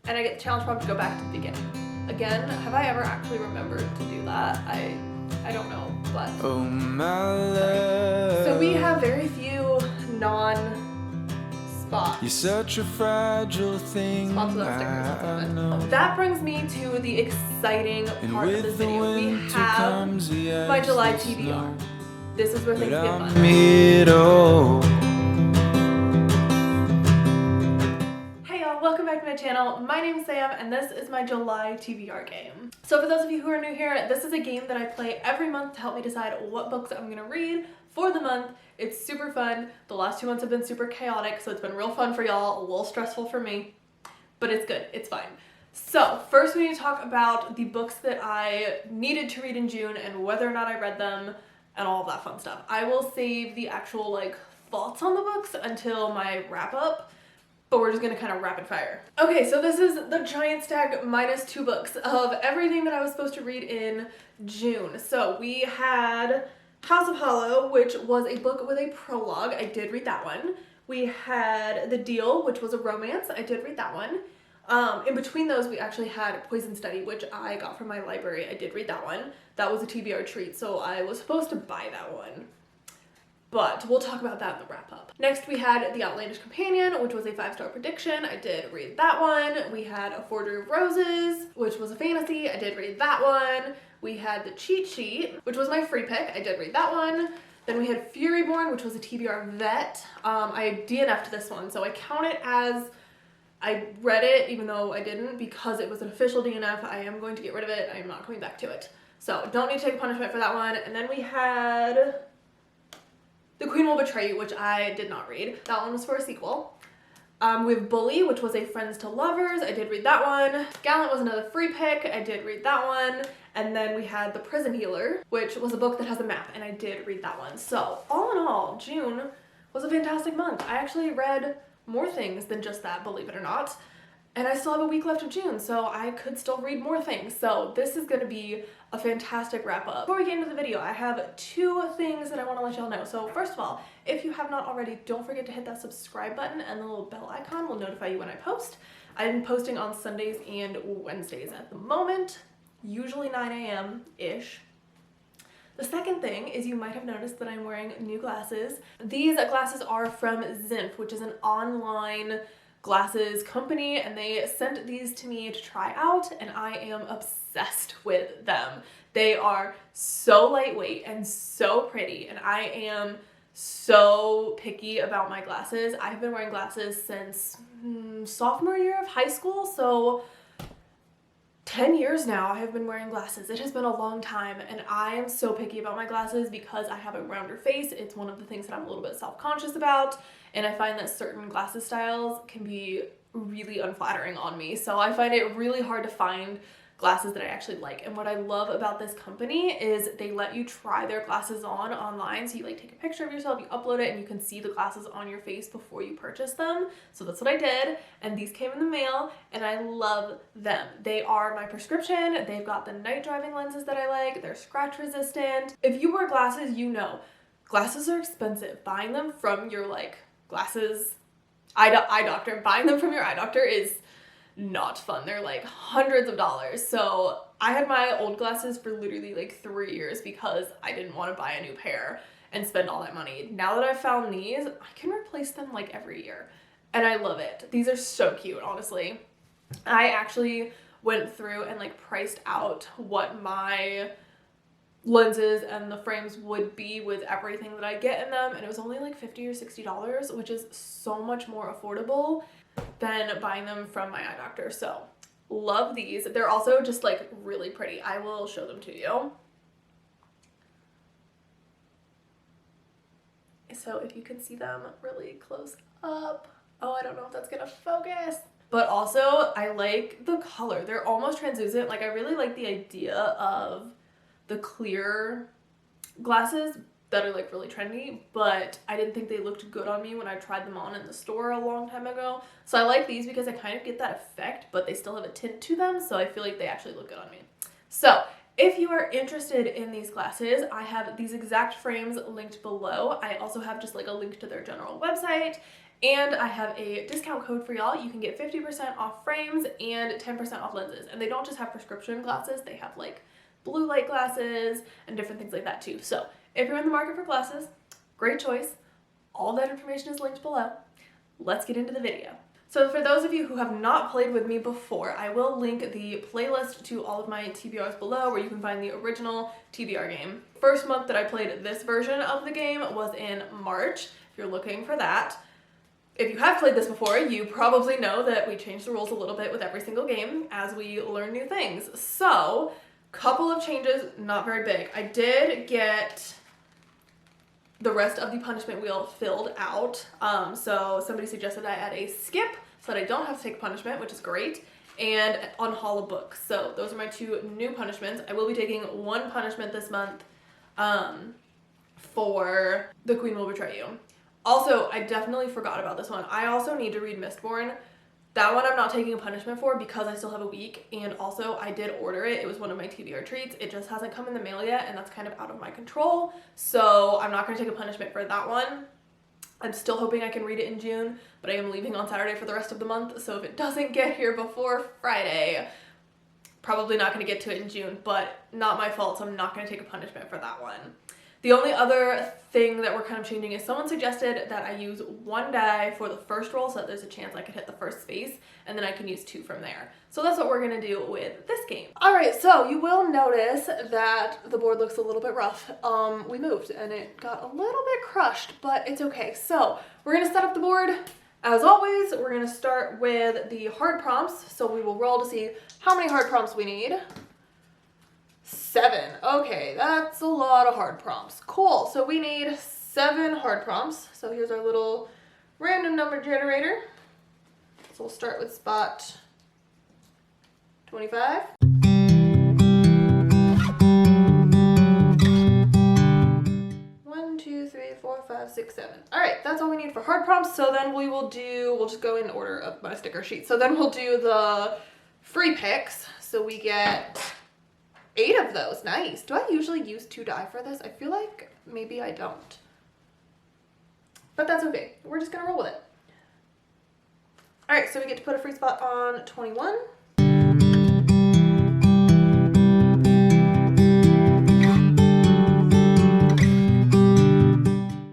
and I get the challenge prompt to go back to the beginning. Again, have I ever actually remembered to do that? I don't know, but... Oh my love. So we have very few non-spots. You're such a fragile thing. Spots without stickers. That brings me to the exciting part of this video. We have my July TBR. This is where things get fun. Hey y'all, welcome back to my channel. My name's Sam and this is my July TBR game. So for those of you who are new here, this is a game that I play every month to help me decide what books I'm gonna read for the month. It's super fun. The last 2 months have been super chaotic, so it's been real fun for y'all, a little stressful for me, but it's good, it's fine. So first we need to talk about the books that I needed to read in June and whether or not I read them and all of that fun stuff. I will save the actual thoughts on the books until my wrap up, but we're just gonna kind of rapid fire. Okay, so this is the giant stack minus 2 books of everything that I was supposed to read in June. So we had House of Hollow, which was a book with a prologue. I did read that one. We had The Deal, which was a romance. I did read that one. In between those, we actually had Poison Study, which I got from my library. I did read that one. That was a TBR treat, so I was supposed to buy that one. But we'll talk about that in the wrap up. Next, we had The Outlandish Companion, which was a 5-star prediction. I did read that one. We had A Forgery of Roses, which was a fantasy. I did read that one. We had The Cheat Sheet, which was my free pick. I did read that one. Then we had Furyborn, which was a TBR vet. I DNF'd this one, so I count it as I read it, even though I didn't, because it was an official DNF. I am going to get rid of it. I am not coming back to it. So don't need to take punishment for that one. And then we had The Queen Will Betray You, which I did not read. That one was for a sequel. We have Bully, which was a Friends to Lovers. I did read that one. Gallant was another free pick. I did read that one. And then we had The Prison Healer, which was a book that has a map, and I did read that one. So all in all, June was a fantastic month. I actually read more things than just that, believe it or not. And I still have a week left of June, so I could still read more things. So this is gonna be a fantastic wrap up. Before we get into the video, I have 2 things that I wanna let y'all know. So first of all, if you have not already, don't forget to hit that subscribe button, and the little bell icon will notify you when I post. I've been posting on Sundays and Wednesdays at the moment, usually 9 a.m.-ish. The second thing is you might have noticed that I'm wearing new glasses. These glasses are from Zinff, which is an online glasses company, and they sent these to me to try out, and I am obsessed with them. They are so lightweight and so pretty, and I am so picky about my glasses. I've been wearing glasses since sophomore year of high school, so 10 years now I have been wearing glasses. It has been a long time, and I am so picky about my glasses because I have a rounder face. It's one of the things that I'm a little bit self-conscious about, and I find that certain glasses styles can be really unflattering on me. So I find it really hard to find glasses that I actually like. And what I love about this company is they let you try their glasses on online. So you take a picture of yourself, you upload it, and you can see the glasses on your face before you purchase them. So that's what I did, and these came in the mail, and I love them. They are my prescription. They've got the night driving lenses that I like. They're scratch resistant. If you wear glasses, you know glasses are expensive. Buying them from your glasses eye doctor, buying them from your eye doctor is not fun. They're hundreds of dollars. So I had my old glasses for literally 3 years because I didn't want to buy a new pair and spend all that money. Now that I've found these, I can replace them every year, and I love it. These are so cute, honestly. I actually went through and priced out what my lenses and the frames would be with everything that I get in them, and it was only $50 or $60, which is so much more affordable than buying them from my eye doctor. So love these. They're also just really pretty. I will show them to you. So if you can see them really close up. Oh, I don't know if that's gonna focus. But also I like the color. They're almost translucent. I really like the idea of the clear glasses that are really trendy, but I didn't think they looked good on me when I tried them on in the store a long time ago. So I like these because I kind of get that effect, but they still have a tint to them, so I feel like they actually look good on me. So if you are interested in these glasses, I have these exact frames linked below. I also have just a link to their general website, And I have a discount code for y'all. You can get 50% off frames and 10% off lenses. And they don't just have prescription glasses, they have like blue light glasses and different things like that too. So if you're in the market for glasses, great choice. All that information is linked below. Let's get into the video. So for those of you who have not played with me before, I will link the playlist to all of my TBRs below where you can find the original TBR game. First month that I played this version of the game was in March, if you're looking for that. If you have played this before, you probably know that we change the rules a little bit with every single game as we learn new things. So, couple of changes, not very big. I did get the rest of the punishment wheel filled out. So somebody suggested I add a skip so that I don't have to take punishment, which is great, and on hollow books. So those are my two new punishments. I will be taking one punishment this month for The Queen Will Betray You. Also, I definitely forgot about this one. I also need to read Mistborn. That one I'm not taking a punishment for because I still have a week, and also I did order it. It was one of my TBR treats. It just hasn't come in the mail yet, and that's kind of out of my control, so I'm not going to take a punishment for that one. I'm still hoping I can read it in June, but I am leaving on Saturday for the rest of the month, so if it doesn't get here before Friday, probably not going to get to it in June, but not my fault, so I'm not going to take a punishment for that one. The only other thing that we're kind of changing is someone suggested that I use one die for the first roll so that there's a chance I could hit the first space, and then I can use two from there. So that's what we're going to do with this game. Alright, so you will notice that the board looks a little bit rough. We moved and it got a little bit crushed, but it's okay. So we're going to set up the board. As always, we're going to start with the hard prompts. So we will roll to see how many hard prompts we need. 7. Okay, that's a lot of hard prompts. Cool, so we need 7 hard prompts. So here's our little random number generator. So we'll start with spot 25. One, 2, 3, 4, 5, 6, 7. All right, that's all we need for hard prompts. So then we'll just go in order of my sticker sheet. So then we'll do the free picks. So we get 8 of those. Nice. Do I usually use 2 die for this? I feel like maybe I don't. But that's okay. We're just going to roll with it. Alright, so we get to put a free spot on 21.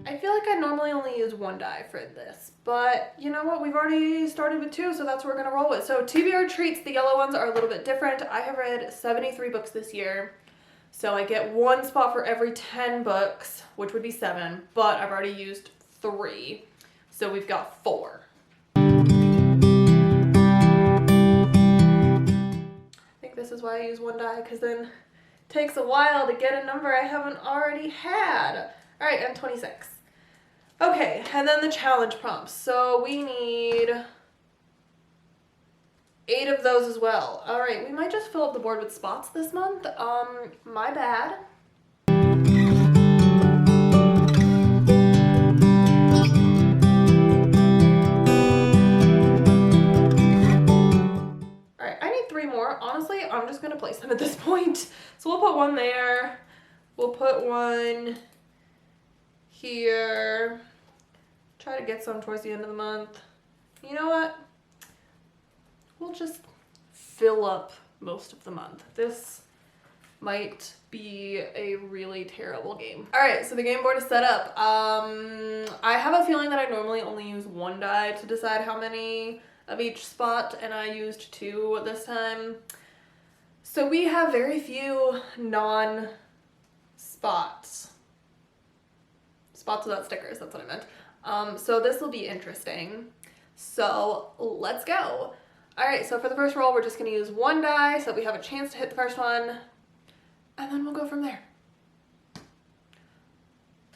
I feel like I normally only use 1 die for this, but you know what? We've already started with 2, so that's what we're going to roll with. So TBR treats, the yellow ones are a little bit different. I have read 73 books this year, so I get 1 spot for every 10 books, which would be 7, but I've already used 3, so we've got 4. I think this is why I use 1 die, because then it takes a while to get a number I haven't already had. Alright, and 26. Okay, and then the challenge prompts. So we need 8 of those as well. All right, we might just fill up the board with spots this month. My bad. All right, I need 3 more. Honestly, I'm just gonna place them at this point. So we'll put 1 there. We'll put 1 here. Try to get some towards the end of the month. You know what? We'll just fill up most of the month. This might be a really terrible game. All right, so the game board is set up. I have a feeling that I normally only use 1 die to decide how many of each spot, and I used 2 this time. So we have very few non-spots. Spots without stickers, that's what I meant. So this will be interesting. So let's go. All right, so for the first roll, we're just gonna use 1 die so that we have a chance to hit the first one, and then we'll go from there.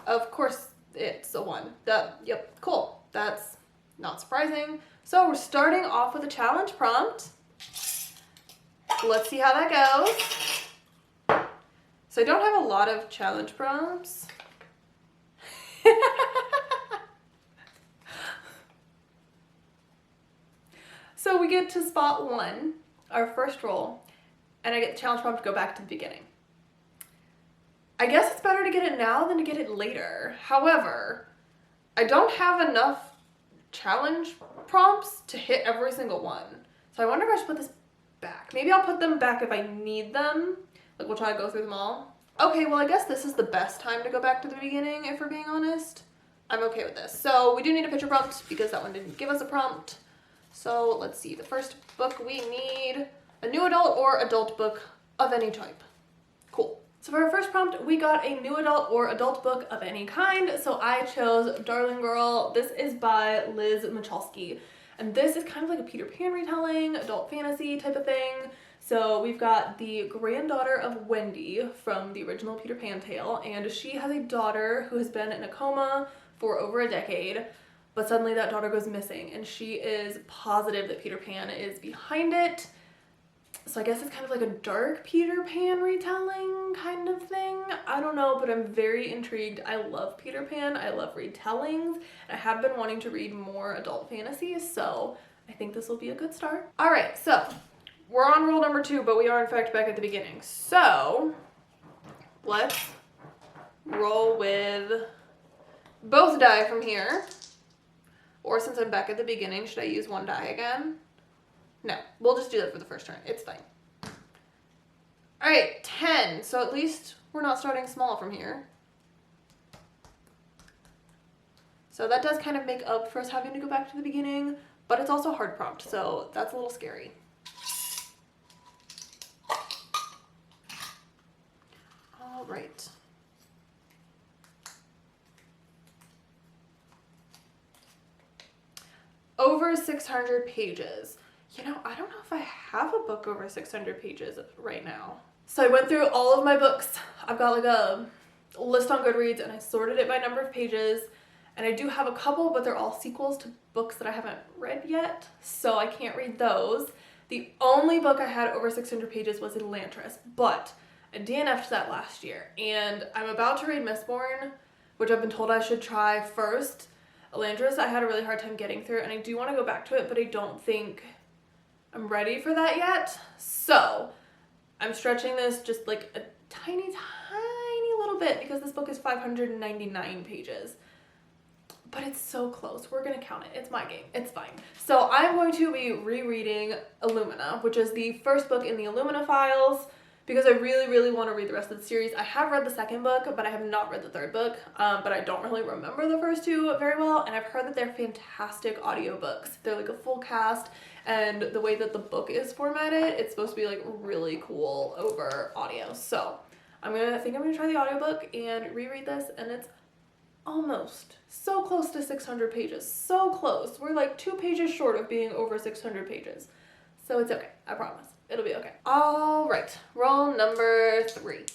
Of course, it's a 1. Yep, cool. That's not surprising. So we're starting off with a challenge prompt. Let's see how that goes. So I don't have a lot of challenge prompts. So we get to spot 1, our first roll, and I get the challenge prompt to go back to the beginning. I guess it's better to get it now than to get it later. However, I don't have enough challenge prompts to hit every single one. So I wonder if I should put this back. Maybe I'll put them back if I need them. Like, we'll try to go through them all. Okay, well, I guess this is the best time to go back to the beginning, if we're being honest. I'm okay with this. So we do need a picture prompt because that one didn't give us a prompt. So let's see. The first book we need, a new adult or adult book of any type. Cool. So for our first prompt, we got a new adult or adult book of any kind. So I chose Darling Girl. This is by Liz Michalski. And this is kind of like a Peter Pan retelling, adult fantasy type of thing. So we've got the granddaughter of Wendy from the original Peter Pan tale, and she has a daughter who has been in a coma for over a decade, but suddenly that daughter goes missing, and she is positive that Peter Pan is behind it. So I guess it's kind of like a dark Peter Pan retelling kind of thing. I don't know, but I'm very intrigued. I love Peter Pan. I love retellings. I have been wanting to read more adult fantasies, so I think this will be a good start. All right, so we're on rule number 2, but we are in fact back at the beginning. So let's roll with both die from here. Or since I'm back at the beginning, should I use one die again? No, we'll just do that for the first turn. It's fine. All right, 10. So at least we're not starting small from here. So that does kind of make up for us having to go back to the beginning, but it's also a hard prompt, so that's a little scary. All right. Over 600 pages. You know, I don't know if I have a book over 600 pages right now. So I went through all of my books. I've got like a list on Goodreads and I sorted it by number of pages. And I do have a couple, but they're all sequels to books that I haven't read yet, so I can't read those. The only book I had over 600 pages was Elantris, but I DNF'd that last year. And I'm about to read Mistborn, which I've been told I should try first. Elantris I had a really hard time getting through, and I do want to go back to it, but I don't think I'm ready for that yet. So I'm stretching this just like a tiny little bit because this book is 599 pages. But it's so close. We're going to count it. It's my game. It's fine. So I'm going to be rereading Illumina, which is the first book in the Illumina files, because I really want to read the rest of the series. I have read the second book, but I have not read the third book, but I don't really remember the first two very well, and I've heard that they're fantastic audiobooks. They're like a full cast, and the way that the book is formatted, it's supposed to be like really cool over audio. So I think I'm gonna try the audiobook and reread this, and it's almost so close to 600 pages. So close. We're like 2 pages short of being over 600 pages. So it's okay. I promise. It'll be okay. All right. Roll number 3.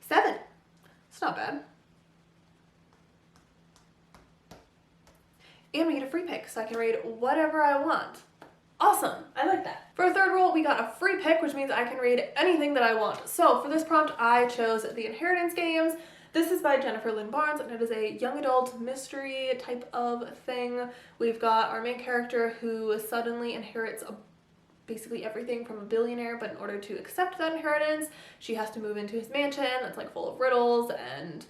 Seven. It's not bad. And we get a free pick, so I can read whatever I want. Awesome. I like that. For a third roll, we got a free pick, which means I can read anything that I want. So for this prompt, I chose The Inheritance Games. This is by Jennifer Lynn Barnes, and it is a young adult mystery type of thing. We've got our main character who suddenly inherits basically everything from a billionaire, but in order to accept that inheritance, she has to move into his mansion that's like full of riddles and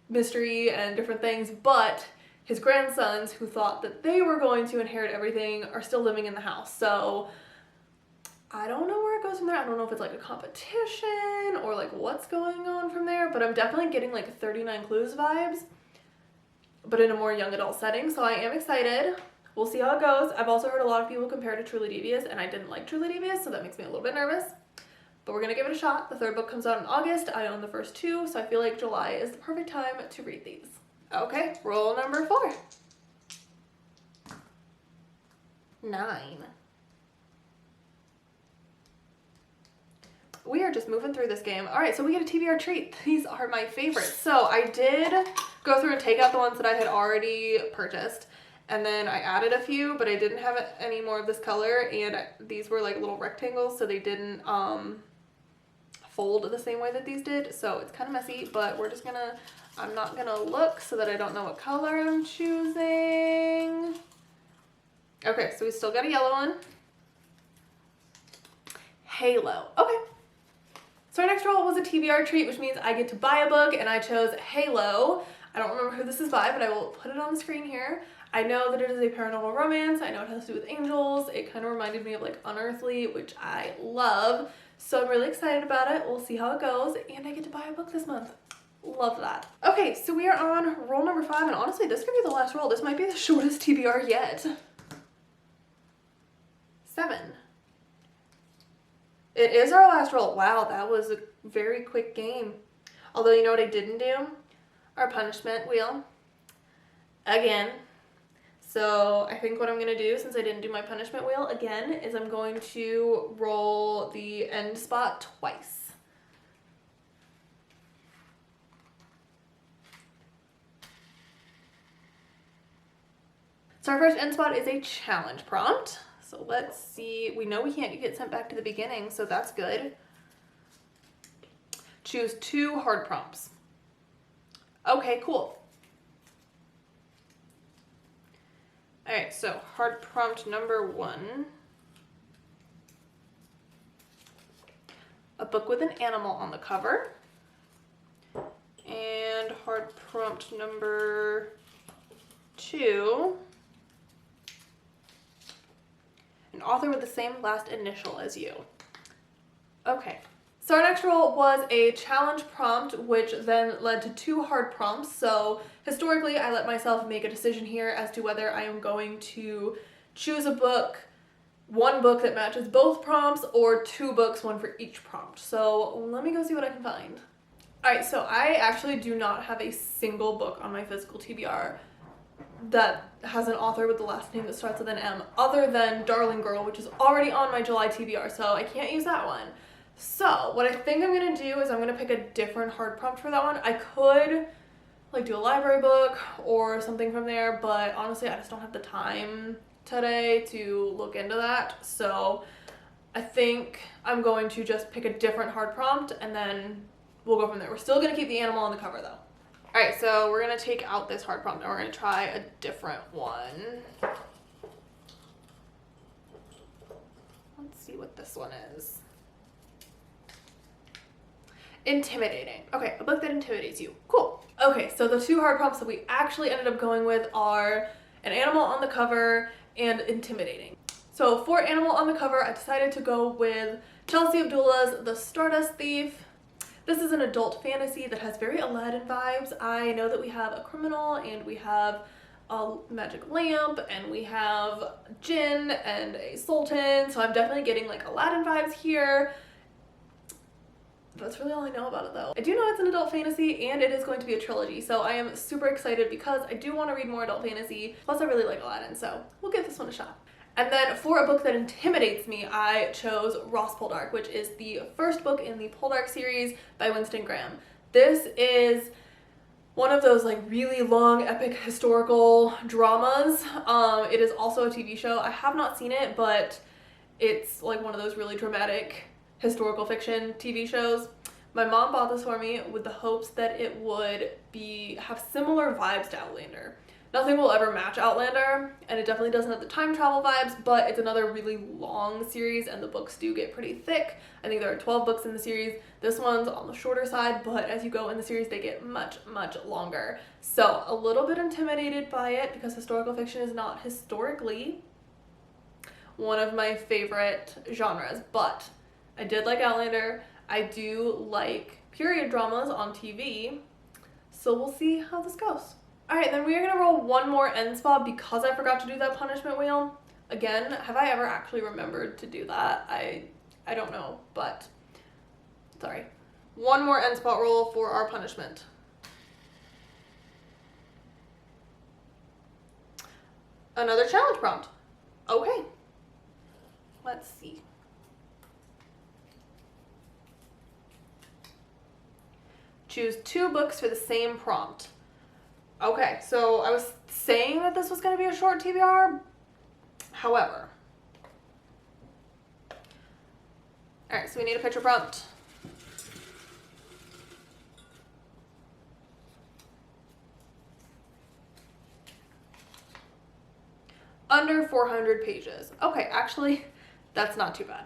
mystery and different things, but his grandsons, who thought that they were going to inherit everything, are still living in the house. So I don't know where it goes from there. I don't know if it's like a competition or like what's going on from there, but I'm definitely getting like 39 Clues vibes, but in a more young adult setting. So I am excited. We'll see how it goes. I've also heard a lot of people compare it to Truly Devious, and I didn't like Truly Devious, so that makes me a little bit nervous. But we're gonna give it a shot. The third book comes out in August. I own the first 2, so I feel like July is the perfect time to read these. Okay, roll number 4. 9. We are just moving through this game. All right, so we get a TBR treat. These are my favorites. So I did go through and take out the ones that I had already purchased, and then I added a few, but I didn't have any more of this color, and these were like little rectangles, so they didn't fold the same way that these did. So it's kind of messy, but we're just gonna, I'm not gonna look so that I don't know what color I'm choosing. Okay, so we still got a yellow one. Halo. Okay. So our next roll was a TBR treat, which means I get to buy a book, and I chose Halo. I don't remember who this is by, but I will put it on the screen here. I know that it is a paranormal romance. I know it has to do with angels. It kind of reminded me of like Unearthly, which I love. So I'm really excited about it. We'll see how it goes. And I get to buy a book this month. Love that. Okay, so we are on roll number 5, and honestly, this could be the last roll. This might be the shortest TBR yet. 7. It is our last roll. Wow, that was a very quick game. Although, you know what I didn't do? Our punishment wheel. Again. So I think what I'm going to do, since I didn't do my punishment wheel again, is I'm going to roll the end spot twice. So our first end spot is a challenge prompt. So let's see. We know we can't get sent back to the beginning, so that's good. Choose 2 hard prompts. Okay, cool. All right, so hard prompt number 1. A book with an animal on the cover. And hard prompt number 2. An author with the same last initial as you. Okay. So our next roll was a challenge prompt, which then led to 2 hard prompts. So historically, I let myself make a decision here as to whether I am going to choose a book, 1 book that matches both prompts, or 2 books, 1 for each prompt. So let me go see what I can find. All right, so I actually do not have a single book on my physical TBR that has an author with the last name that starts with an M, other than Darling Girl, which is already on my July TBR, so I can't use that one. So what I think I'm gonna do is I'm gonna pick a different hard prompt for that one. I could like do a library book or something from there, but honestly I just don't have the time today to look into that. So I think I'm going to just pick a different hard prompt and then we'll go from there. We're still gonna keep the animal on the cover though. All right, so we're gonna take out this hard prompt and we're gonna try a different one. Let's see what this one is. Intimidating. Okay, a book that intimidates you. Cool. Okay, so the 2 hard prompts that we actually ended up going with are an animal on the cover and intimidating. So for animal on the cover, I decided to go with Chelsea Abdullah's The Stardust Thief. This is an adult fantasy that has very Aladdin vibes. I know that we have a criminal and we have a magic lamp and we have jinn and a sultan, so I'm definitely getting like Aladdin vibes here. That's really all I know about it though. I do know it's an adult fantasy and it is going to be a trilogy, so I am super excited because I do want to read more adult fantasy. Plus I really like Aladdin, so we'll give this one a shot. And then for a book that intimidates me, I chose Ross Poldark, which is the first book in the Poldark series by Winston Graham. This is one of those like really long epic historical dramas. It is also a TV show. I have not seen it, but it's like one of those really dramatic historical fiction TV shows. My mom bought this for me with the hopes that it would have similar vibes to Outlander. Nothing will ever match Outlander, and it definitely doesn't have the time travel vibes, but it's another really long series and the books do get pretty thick. I think there are 12 books in the series. This one's on the shorter side, but as you go in the series, they get much, much longer. So a little bit intimidated by it because historical fiction is not historically one of my favorite genres, but I did like Outlander. I do like period dramas on TV, so we'll see how this goes. All right, then we are gonna roll 1 more end spot because I forgot to do that punishment wheel. Again, have I ever actually remembered to do that? I don't know, but sorry. 1 more end spot roll for our punishment. Another challenge prompt. Okay, let's see. Choose 2 books for the same prompt. Okay, so I was saying that this was going to be a short TBR. However, all right, so we need a picture prompt. Under 400 pages. Okay, actually, that's not too bad.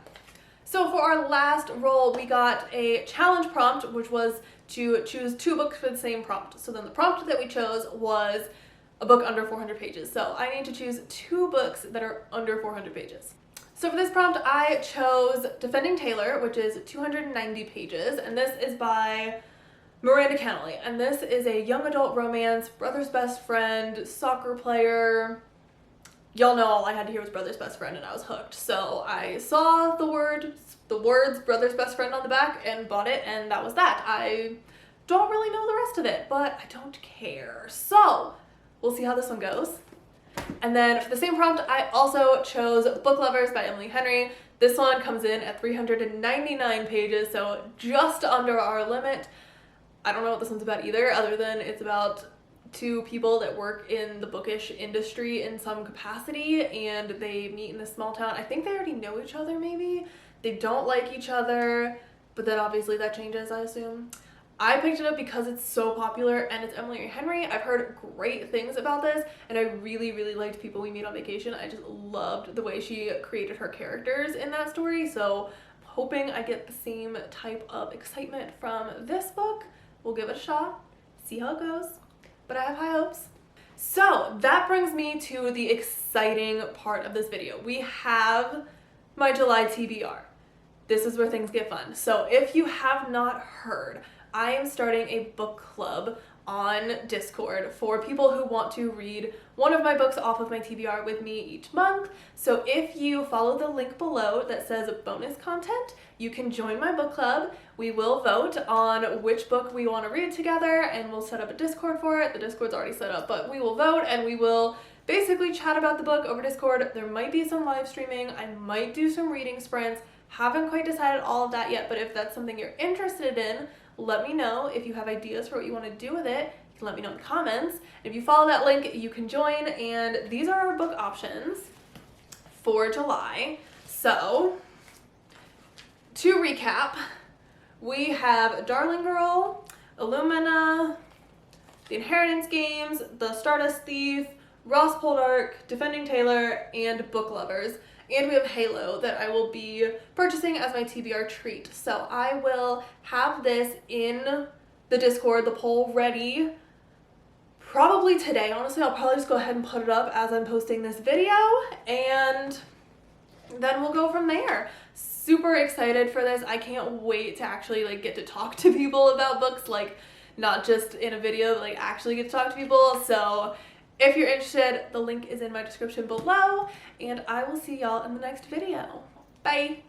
So for our last roll, we got a challenge prompt, which was to choose 2 books for the same prompt. So then the prompt that we chose was a book under 400 pages. So I need to choose 2 books that are under 400 pages. So for this prompt, I chose Defending Taylor, which is 290 pages, and this is by Miranda Cannelly. And this is a young adult romance, brother's best friend, soccer player. Y'all know all I had to hear was brother's best friend and I was hooked. So I saw the words brother's best friend on the back and bought it, and that was that. I don't really know the rest of it, but I don't care. So we'll see how this one goes. And then for the same prompt, I also chose Book Lovers by Emily Henry. This one comes in at 399 pages, so just under our limit. I don't know what this one's about either, other than it's about 2 people that work in the bookish industry in some capacity, and they meet in this small town. I think they already know each other, maybe. They don't like each other, but then obviously that changes, I assume. I picked it up because it's so popular and it's Emily Henry. I've heard great things about this, and I really, really liked People We Meet on Vacation. I just loved the way she created her characters in that story, so I'm hoping I get the same type of excitement from this book. We'll give it a shot, see how it goes, but I have high hopes. So that brings me to the exciting part of this video. We have my July TBR. This is where things get fun. So if you have not heard, I am starting a book club on Discord for people who want to read one of my books off of my TBR with me each month. So if you follow the link below that says bonus content, you can join my book club. We will vote on which book we want to read together, and we'll set up a Discord for it. The Discord's already set up, but we will vote and we will basically chat about the book over Discord. There might be some live streaming. I might do some reading sprints. Haven't quite decided all of that yet, but if that's something you're interested in, let me know. If you have ideas for what you want to do with it, you can let me know in the comments. If you follow that link, you can join, and these are our book options for July. So, to recap, we have Darling Girl, Illumina, The Inheritance Games, The Stardust Thief, Ross Poldark, Defending Taylor, and Book Lovers. And we have Halo that I will be purchasing as my TBR treat. So I will have this in the Discord, the poll ready, probably today. Honestly, I'll probably just go ahead and put it up as I'm posting this video, and then we'll go from there. Super excited for this. I can't wait to actually get to talk to people about books, not just in a video, but actually get to talk to people. So if you're interested, the link is in my description below, and I will see y'all in the next video. Bye!